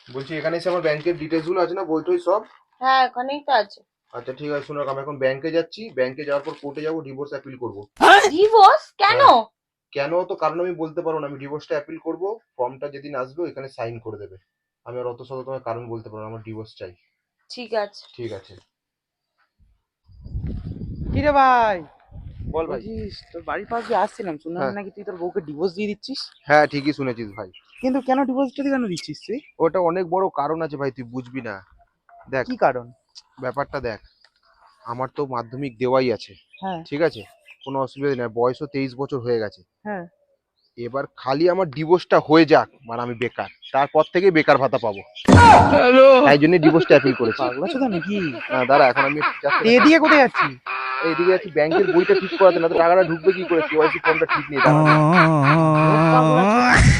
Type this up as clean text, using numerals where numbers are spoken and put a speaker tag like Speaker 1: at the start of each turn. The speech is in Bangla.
Speaker 1: বলছি এখানে এসে আমার ব্যাংকের ডিটেলস গুলো আছে না, বই টই সব?
Speaker 2: হ্যাঁ এখানেই তো আছে।
Speaker 1: আচ্ছা ঠিক আছে, শোনো আমি এখন ব্যাংকে যাচ্ছি, ব্যাংকে যাওয়ার পর কোর্টে যাবো, ডিভোর্স অ্যাপিল করবো।
Speaker 2: ডিভোর্স কেন?
Speaker 1: হ্যাঁ। কেন তো কারণ আমি বলতে পারবো না, আমি ডিভোর্সটা অ্যাপিল করবো, ফর্মটা যেদিন আসবে ওইখানে সাইন করে দেবে। আমি আর অত শত তোমার কারণ বলতে পারবো না, আমার ডিভোর্স চাই।
Speaker 2: ঠিক আছে।
Speaker 1: ঠিক আছে।
Speaker 3: কি রে ভাই,
Speaker 1: বল ভাই।
Speaker 3: বলছিস তোর বাড়ির পাশ দিয়ে আসছিলাম, শুনলাম
Speaker 1: হ্যাঁ
Speaker 3: নাকি তুই তোর বউকে ডিভোর্স দিয়ে দিচ্ছিস।
Speaker 1: হ্যাঁ, ঠিকই শুনেছিস ভাই।
Speaker 3: কিন্তু কেন ডিভোর্সটা কেন দিচ্ছিস তুই?
Speaker 1: ওটা অনেক বড় কারণ আছে ভাই, তুই বুঝবি না। দেখ,
Speaker 3: কি কারণ?
Speaker 1: ব্যাপারটা দেখ, আমার তো মাধ্যমিক দেওয়াই আছে,
Speaker 3: হ্যাঁ
Speaker 1: ঠিক আছে, কোনো অসুবিধা নেই, বয়সও 23 বছর হয়ে গেছে।
Speaker 3: হ্যাঁ।
Speaker 1: এবার খালি আমার ডিভোর্সটা হয়ে যাক, মানে আমি বেকার, তারপর থেকে বেকার ভাতা পাবো, তাই জন্য ডিভোর্সটা অ্যাপিল করেছি।
Speaker 3: পাগলা চোদা নাকি?
Speaker 1: দাঁড়া, এখন আমি যাচ্ছি।
Speaker 3: এদিকে কোথায় যাচ্ছি?
Speaker 1: এইদিকে যাচ্ছি ব্যাংকের বইটা ঠিক করাতে, না তো টাকাটা ঢুকবে কি করে, কেওয়াইসি ফর্মটা ঠিক নেই, দাঁড়া।
Speaker 2: পাগলা চোদা।